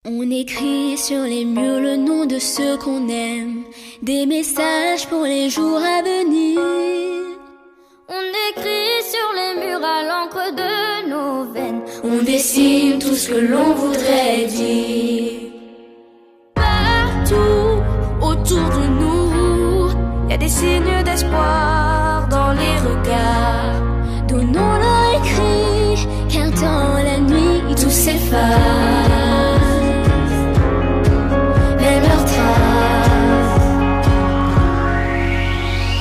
On écrit sur les murs le nom de ceux qu'on aime, des messages pour les jours à venir. On écrit sur les murs à l'encre de nos veines, on dessine tout ce que l'on voudrait dire. Partout autour de nous, y a des signes d'espoir dans les regards. Donnons-leur écrit, car dans la nuit tout s'efface.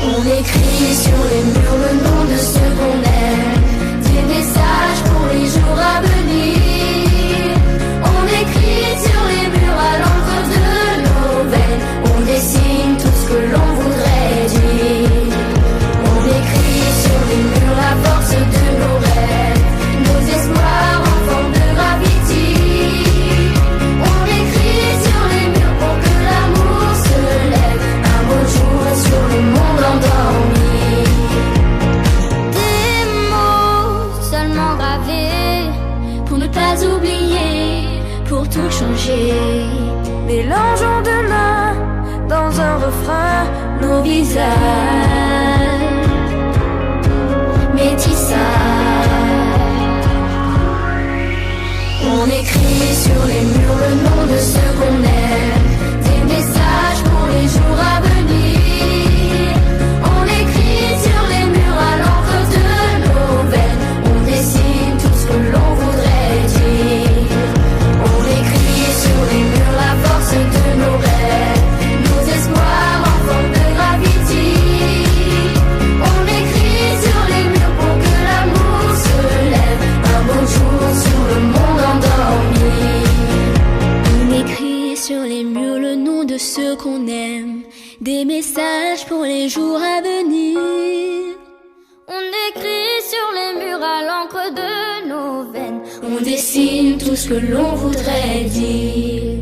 On écrit sur les murs le nom de ceux qu'on aime, des messages pour les jours à venir. On écrit sur les murs à l'encre de nos veines, on dessine tout ce que l'on voudrait dire. On écrit sur les murs la force de nos rêves, nos espoirs en forme de gravity. On écrit sur les murs pour que l'amour se lève un beau jour sur le monde endormi. Des mots seulement gravés pour ne pas oublier, pour tout changer. Mélangeons demain dans un refrain nos visages, métissage. On écrit sur les murs le nom de ceux qu'on aime, des messages pour les jours à venir. On écrit sur les murs à l'encre de nos veines, on dessine tout ce que l'on voudrait dire. On écrit sur les murs la force de nos rêves, nos espoirs en forme de gravity. On écrit sur les murs pour que l'amour se lève un beau jour sur le monde endormi. On écrit sur les murs le nom de ceux qu'on aime, des messages pour les jours à venir. On écrit sur les murs à l'encre de nos veines, on dessine tout ce que l'on voudrait dire.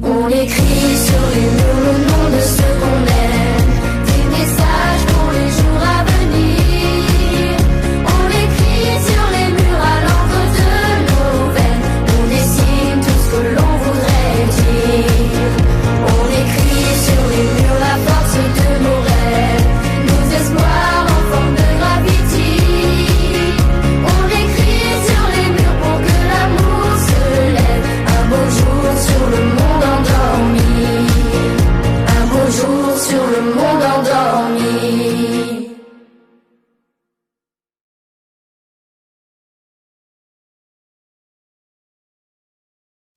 On écrit sur les murs le nom de ceux qu'on aime, des messages pour les jours à venir. On écrit sur les murs à l'encre de nos veines, on dessine tout ce que l'on voudrait dire. On écrit sur les murs la force de nos rêves, nos espoirs en forme de gravity. On écrit sur les murs pour que l'amour se lève un beau jour sur le monde endormi. Un beau jour sur le monde endormi.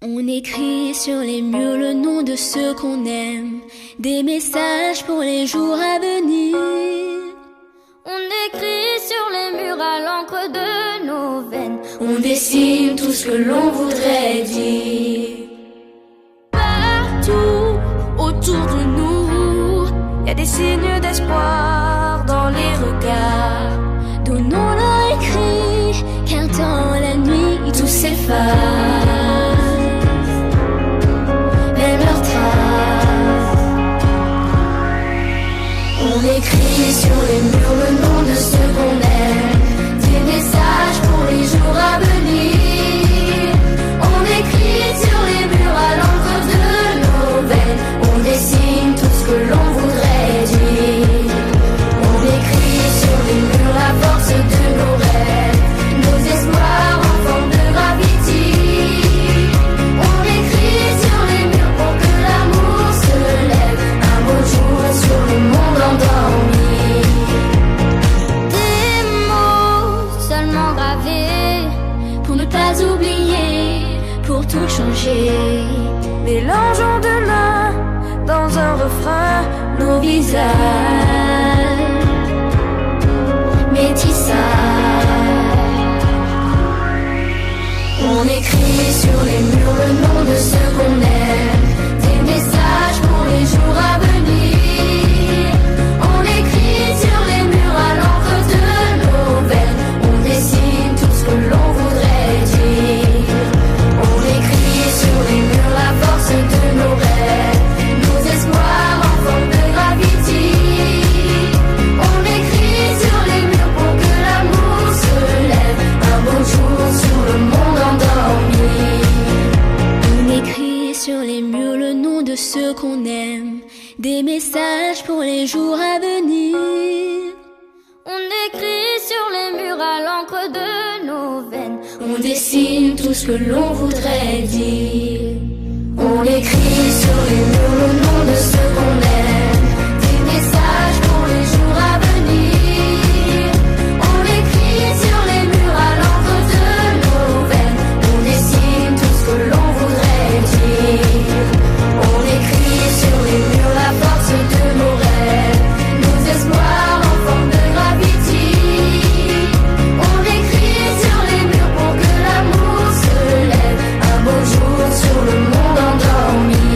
On écrit sur les murs le nom de ceux qu'on aime, des messages pour les jours à venir. On écrit sur les murs à l'encre de nos veines, on dessine tout ce que l'on voudrait dire. Partout autour de nous, y a des signes d'espoir dans les regards. Donnons-leur écrit, car dans la nuit tout s'efface. On écrit sur les murs le nom de ceux qu'on aime, des messages pour les jours à venir. On écrit sur les murs à l'encre de nos veines, on dessine tout ce que l'on voudrait dire. On écrit sur les murs la force de nos rêves, nos espoirs en forme de gravity. On écrit sur les murs pour que l'amour se lève un beau jour sur le monde endormi. Des mots seulement gravés pour ne pas oublier, pour tout changer. Mélangeons demain dans un refrain nos visages, métissage. On écrit sur les murs le nom de ceux qu'on aime, des messages pour les jours à venir. On écrit sur les murs à l'encre de nos veines, on dessine tout ce que l'on voudrait dire. On écrit sur les murs la force de nos rêves, nos espoirs en forme de gravity. On écrit sur les murs pour que l'amour se lève un beau jour sur le monde endormi. On écrit des messages pour les jours à venir. On écrit sur les murs à l'encre de nos veines. On dessine tout ce que l'on voudrait dire. On écrit sur les murs le nom de ceux qu'on aime. Des messages pour les jours à venir. On écrit sur les murs à l'encre de nos veines. On dessine tout ce que l'on voudrait dire. On écrit sur les murs la force de nos rêves, nos espoirs en forme de gravity. On écrit sur les murs pour que l'amour se lève. Un beau jour sur le monde endormi.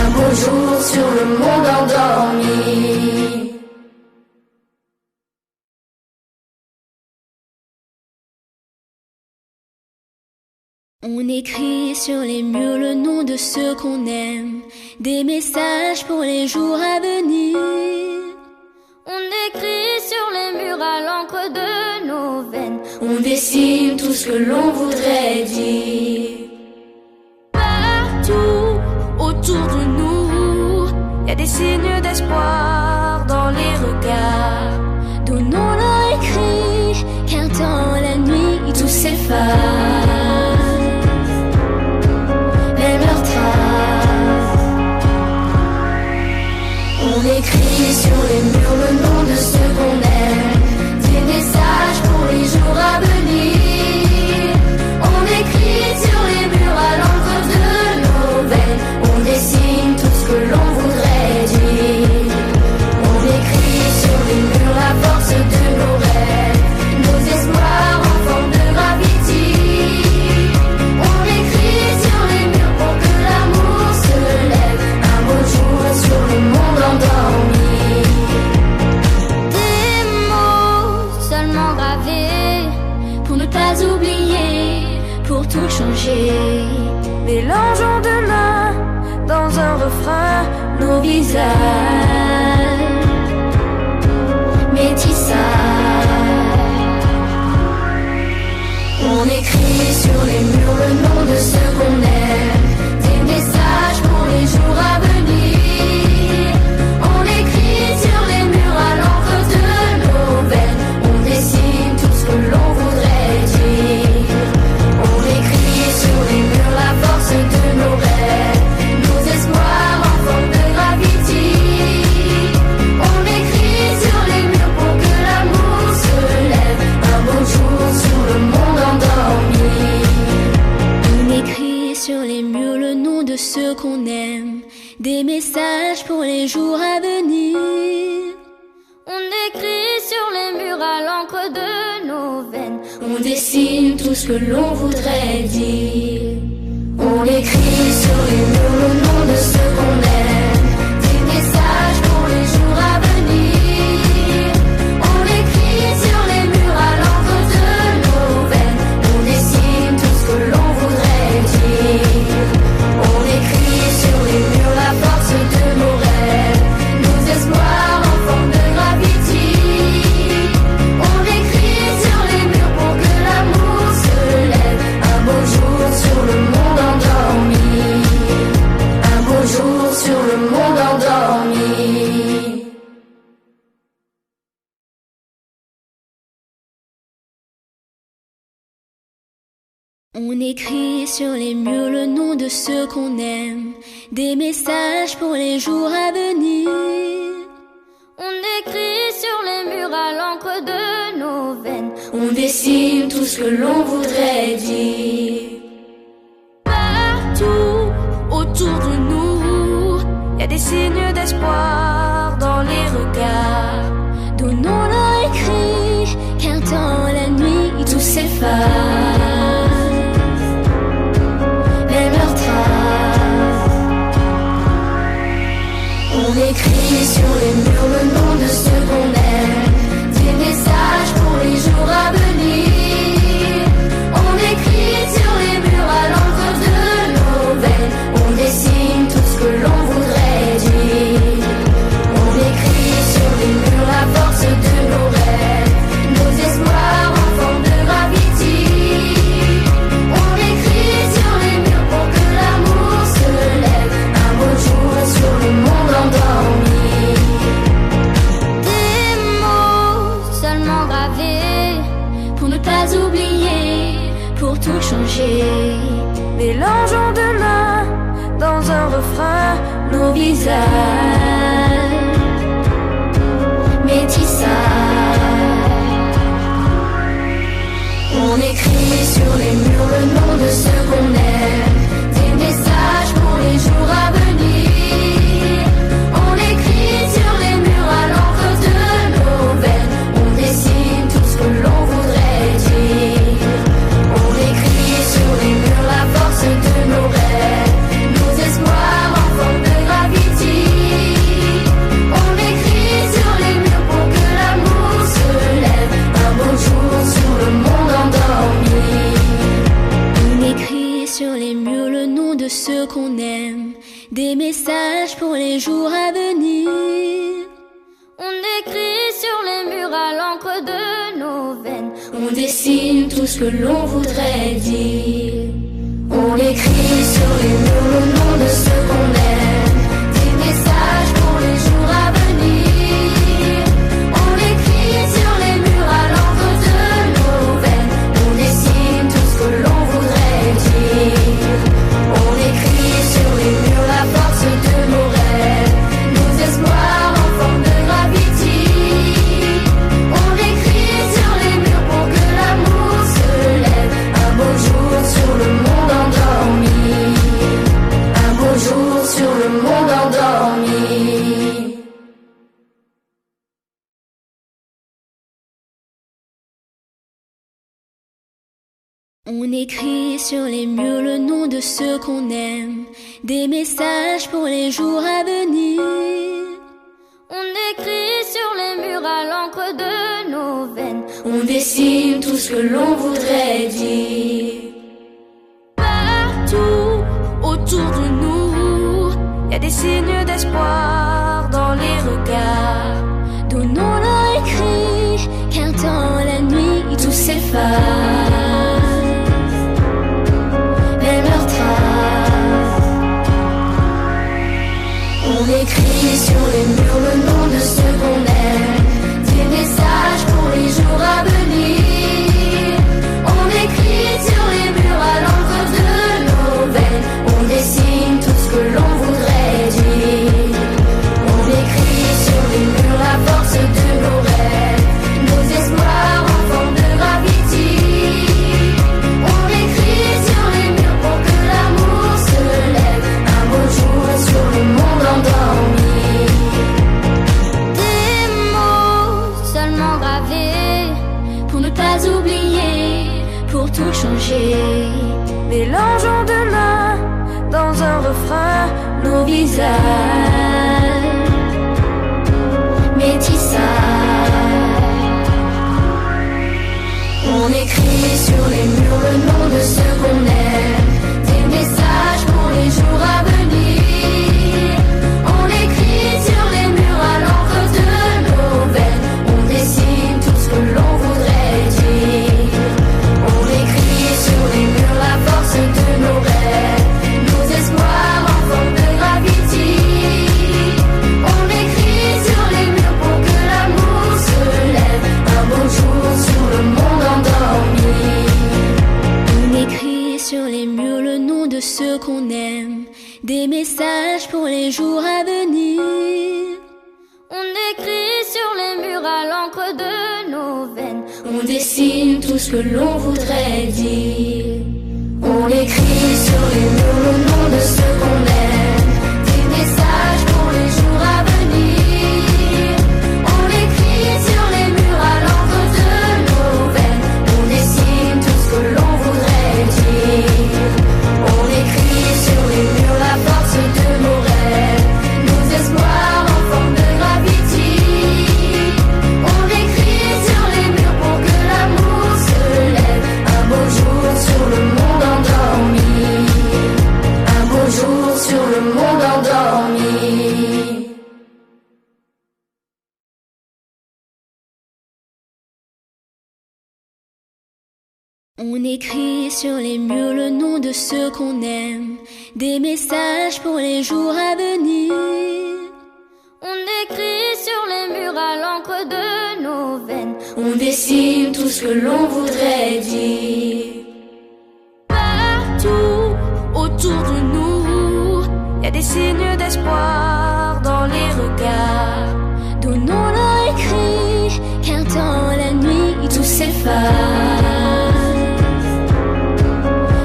Un beau jour sur le monde endormi. On écrit sur les murs le nom de ceux qu'on aime, des messages pour les jours à venir. On écrit sur les murs à l'encre de nos veines. On dessine tout ce que l'on voudrait dire. Partout autour de nous, y a des signes d'espoir dans les regards. Donnons-leur écrit, car dans la nuit tout s'efface. Même leurs traces. On écrit sur les murs le nom de ceux qu'on aime, des messages pour les jours à venir. On écrit sur les murs à l'encre de nos veines. On dessine tout ce que l'on voudrait dire. On écrit sur les murs la force de nos rêves, nos espoirs en forme de gravity. On écrit sur les murs pour que l'amour se lève. Un beau jour sur le monde endormi. Des mots seulement gravés Pour ne pas oublier, pour tout changer. mélangeons de l'un dans un refrain Nos visages métissage. On écrit sur les murs le nom de ceux qu'on aime, des messages pour les jours à venir. On écrit sur les murs à l'encre de nos veines. On dessine tout ce que l'on voudrait dire. On écrit sur les murs la force de nos rêves, nos espoirs en forme de gravity. On écrit sur les murs pour que l'amour se lève. Un beau jour sur le monde endormi. On écrit sur les murs le nom de ceux qu'on aime, des messages pour les jours à venir. On écrit sur les murs à l'encre de nos veines. On dessine tout ce que l'on voudrait dire. On écrit sur les murs le nom de ceux qu'on aime, des messages pour les jours à venir. On écrit sur les murs à l'encre de nos veines. On dessine tout ce que l'on voudrait dire. On écrit sur les murs la force de nos rêves, nos espoirs en forme de gravity. On écrit sur les murs pour que l'amour se lève. Un beau jour sur le monde endormi. Un beau jour sur le monde endormi. On écrit sur les murs le nom de ceux qu'on aime, des messages pour les jours à venir. On écrit sur les murs à l'encre de nos veines. On dessine tout ce que l'on voudrait dire. Partout autour de nous, y a des signes d'espoir dans les regards. Donnons-leur écrit, car dans la nuit tout s'efface. Même leurs traces. On écrit sur les murs le nom de ceux qu'on aime, des messages pour les jours à venir. On écrit sur les pas oublier pour tout changer. Mélangeons demain dans un refrain Nos visages métissage. On écrit sur les murs le nom de ceux qu'on aime, des messages pour les jours à venir. On écrit sur les murs à l'encre de nos veines, on dessine tout ce que l'on voudrait dire. On écrit sur les murs la force de nos rêves, nos espoirs en forme de gravity. On écrit sur les murs pour que l'amour se lève un beau jour sur le monde endormi. On écrit sur les murs le nom de ceux qu'on aime, des messages pour les jours à venir. On écrit sur les murs à l'encre de nos veines, On dessine tout ce que l'on voudrait dire. On écrit sur les murs le nom de ceux qu'on aime, des messages pour les jours à venir. On écrit sur les murs à l'encre de nos veines, on dessine tout ce que l'on voudrait dire. On écrit sur les murs la force de nos rêves, nos espoirs en forme de gravity. On écrit sur les murs pour que l'amour se lève un beau jour sur le monde endormi. Un beau jour sur le monde endormi. On écrit sur les murs le nom de ceux qu'on aime, des messages pour les jours à venir. on écrit sur les murs à l'encre de nos veines, On dessine tout ce que l'on voudrait dire. partout autour de nous, y a des signes d'espoir dans les regards. Donnons-leur écrit, car dans la nuit tout s'efface. Même leurs traces. On écrit sur les murs le nom de ceux qu'on aime, des messages pour les jours à venir. On écrit sur les murs à l'encre de nos veines, on dessine tout ce que l'on voudrait dire. On écrit sur les murs la force de nos rêves, nos espoirs en forme de gravity. On écrit sur les murs pour que l'amour se lève un beau jour sur le monde endormi. Des mots seulement gravés Pour ne pas oublier, pour tout changer. Mélangeons demain dans un refrain Nos visages métissage. On écrit sur les murs le nom de ceux qu'on aime, des messages pour les jours à venir. On écrit sur les murs à l'encre de nos veines, on dessine tout ce que l'on voudrait dire. On écrit sur les murs la force de nos rêves, nos espoirs en forme de gravity. On écrit sur les murs pour que l'amour se lève un beau jour sur le monde endormi. On écrit sur les murs le nom de ceux qu'on aime, des messages pour les jours à venir. On écrit sur les murs à l'encre de nos veines, On dessine tout ce que l'on voudrait dire. On écrit sur les murs le nom de ceux qu'on aime, des messages pour les jours à venir. On écrit sur les murs à l'encre de nos veines, on dessine tout ce que l'on voudrait dire. On écrit sur les murs la force de nos rêves, nos espoirs en forme de gravity. On écrit sur les murs pour que l'amour se lève un beau jour sur le monde endormi. Un beau jour sur le monde endormi. On écrit sur les murs le nom de ceux qu'on aime, des messages pour les jours à venir. on écrit sur les murs à l'encre de nos veines, On dessine tout ce que l'on voudrait voudrait dire. Partout autour de nous, y a des signes d'espoir dans les regards. Donnons-leur écrit, car dans la nuit tout s'efface.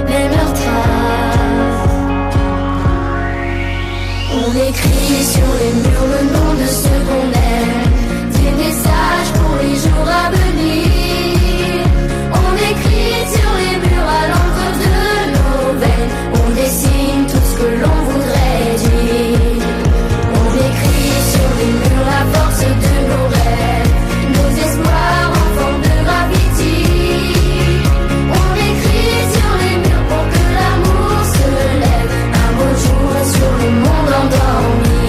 Même leurs traces. On écrit sur les murs le nom de ceux qu'on aime, des messages pour les jours à venir. On écrit sur les murs à l'encre de nos veines, on dessine tout ce que l'on voudrait dire. On écrit sur les murs la force de nos rêves, nos espoirs en forme de gravity. On écrit sur les murs pour que l'amour se lève un beau jour sur le monde endormi.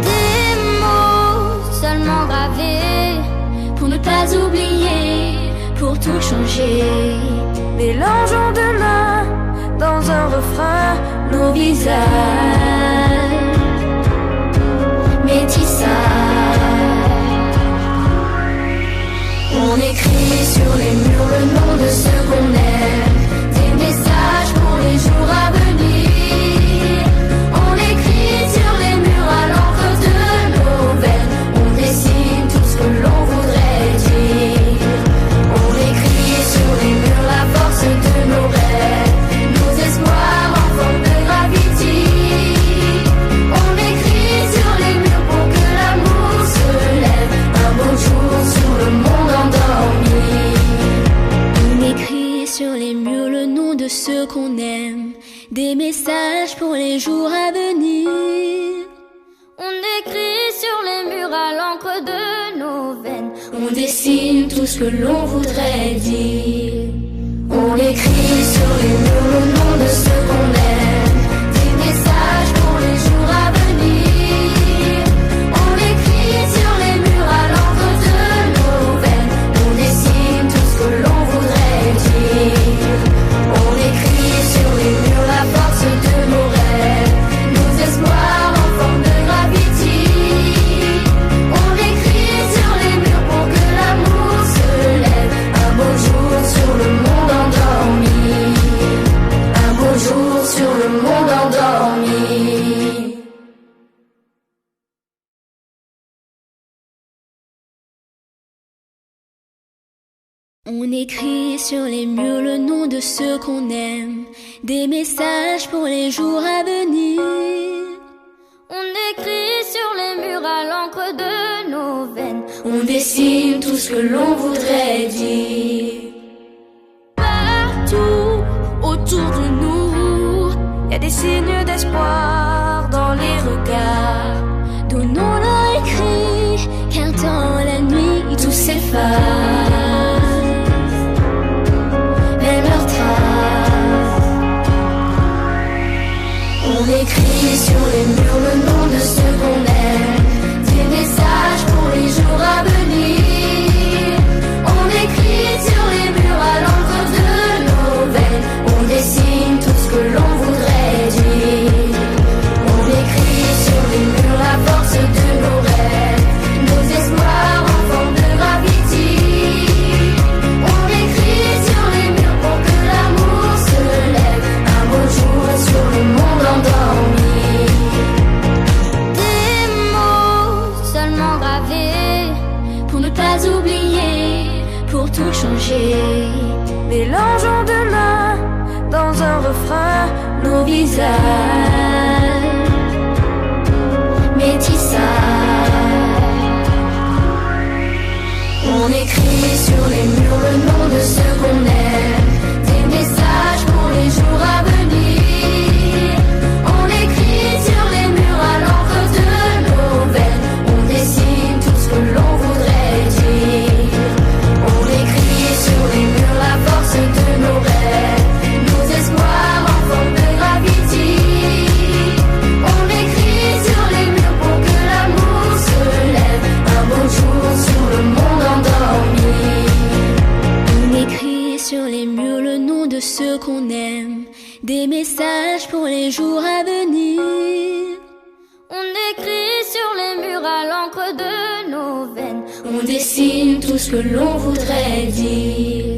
Des mots seulement gravés pour ne pas oublier, pour tout changer. Mélangeons demain dans un refrain nos visages. Métissage. On écrit sur les murs le nom de ceux qu'on aime, des messages pour les jours à venir. On écrit sur les murs à l'encre de nos veines, on dessine tout ce que l'on voudrait dire. On écrit sur les murs la force de nos rêves, nos espoirs en forme de gravity. On écrit sur les murs pour que l'amour se lève un beau jour sur le monde endormi. On écrit sur les murs le nom de ceux qu'on aime, des messages pour les jours à venir. On écrit sur les murs à l'encre de nos veines, on dessine tout ce que l'on voudrait dire. On écrit sur les murs le nom de ceux qu'on aime, des messages pour les jours à venir. On écrit sur les murs à l'encre de nos veines, on dessine tout ce que l'on voudrait dire. On écrit sur les murs la force de nos rêves, nos espoirs en forme de gravity. On écrit sur les murs pour que l'amour se lève un beau jour sur le monde endormi. Un beau jour sur le monde endormi. On écrit sur les murs le nom de ceux qu'on aime, des messages pour les jours à venir. On écrit sur les murs à l'encre de nos veines, on dessine tout ce que l'on voudrait dire. Partout autour de nous, y a des signes d'espoir dans les regards. Donnons-leur écrit, car dans la nuit tout s'efface. Même leurs traces. On écrit sur les murs le nom de ceux qu'on aime, des messages pour les jours à venir. On écrit sur les murs à l'encre de nos veines, on dessine tout ce que l'on voudrait dire. On écrit sur les murs la force de nos rêves, nos espoirs en forme de gravity. On écrit sur les murs pour que l'amour se lève un beau jour sur le monde endormi. Des mots seulement gravés pour ne pas oublier, pour tout changer. Mélangeons demain dans un refrain nos visages. Métissage. On écrit sur les murs le nom de ceux qu'on aime, des messages pour les jours à venir. On écrit sur les murs à l'encre de nos veines, on dessine tout ce que l'on voudrait dire. On écrit sur les murs la force de nos rêves, nos espoirs en forme de gravity. On écrit sur les murs pour que l'amour se lève un beau jour sur le monde endormi. On écrit sur les murs le nom de ceux qu'on aime, des messages pour les jours à venir. On écrit sur les murs à l'encre de nos veines, on dessine tout ce que l'on voudrait dire.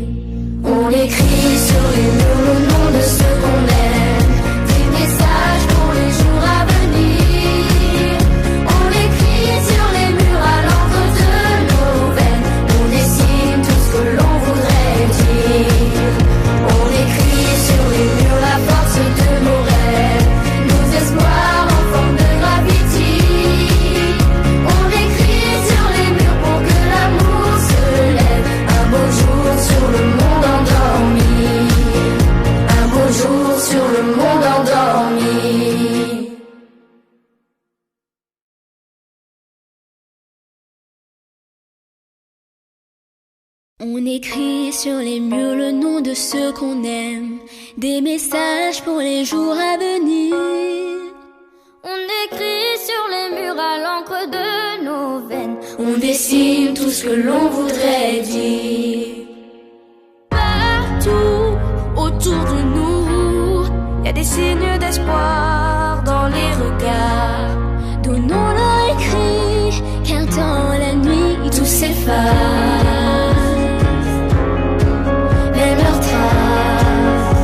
On écrit sur les murs le nom de ceux qu'on aime, des messages pour les jours à venir. On écrit sur les murs à l'encre de nos veines, on dessine tout ce que l'on voudrait dire. Partout autour de nous, y a des signes d'espoir dans les regards. Donnons-leur écrit, car dans la nuit tout s'efface. Même leurs traces.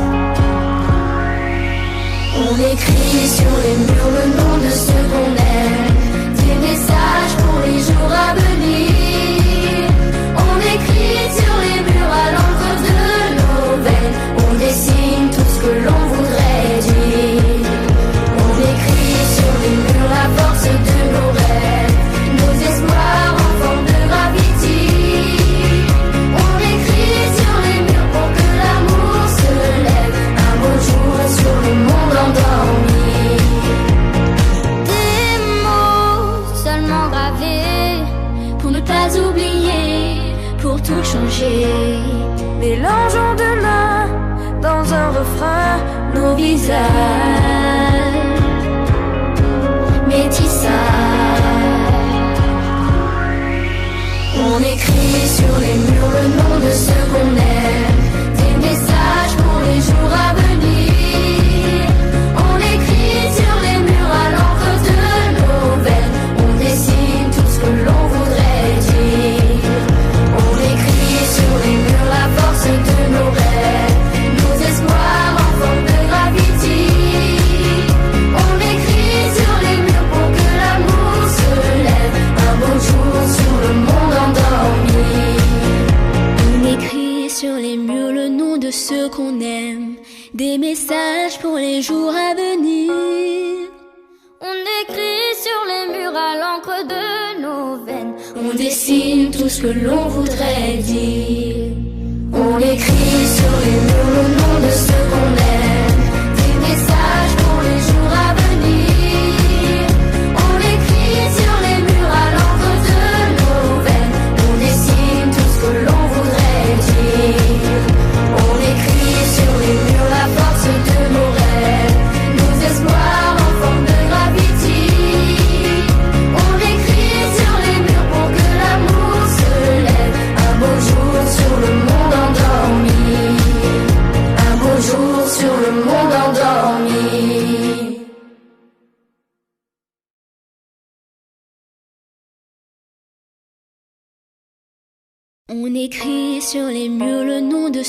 On écrit sur les murs le nom de ceux qu'on aime, des messages pour les jours à venir. On écrit sur les murs à l'encre de nos veines, on dessine tout ce que l'on voudrait dire. On écrit sur les murs la force de nos rêves, nos espoirs en forme de gravity. On écrit sur les murs pour que l'amour se lève un beau jour sur le monde endormi. Des mots seulement gravés pour ne pas oublier, pour tout changer. Mélangeons demain dans un refrain nos visages, métissage. On écrit sur les murs le nom de ceux qu'on aime, des messages pour les jours à venir. On écrit sur les murs à l'encre de nos veines, on dessine tout ce que l'on voudrait dire. On écrit sur les murs la force de nos rêves, nos espoirs en forme de gravity. On écrit sur les murs pour que l'amour se lève un beau jour sur le monde endormi. On écrit sur les murs le nom de ceux qu'on aime, des messages pour les jours à venir. On écrit sur les murs à l'encre de nos veines, on dessine tout ce que l'on voudrait dire. On écrit sur les murs le nom de ceux qu'on aime, des messages pour les jours à venir. On écrit sur les murs à l'encre de nos veines, on dessine tout ce que l'on voudrait dire. On écrit sur les murs la force de nos rêves, nos espoirs en forme de gravity. On écrit sur les murs pour que l'amour se lève un beau jour sur le monde endormi. Un beau jour sur le monde endormi. On écrit sur les murs le nom de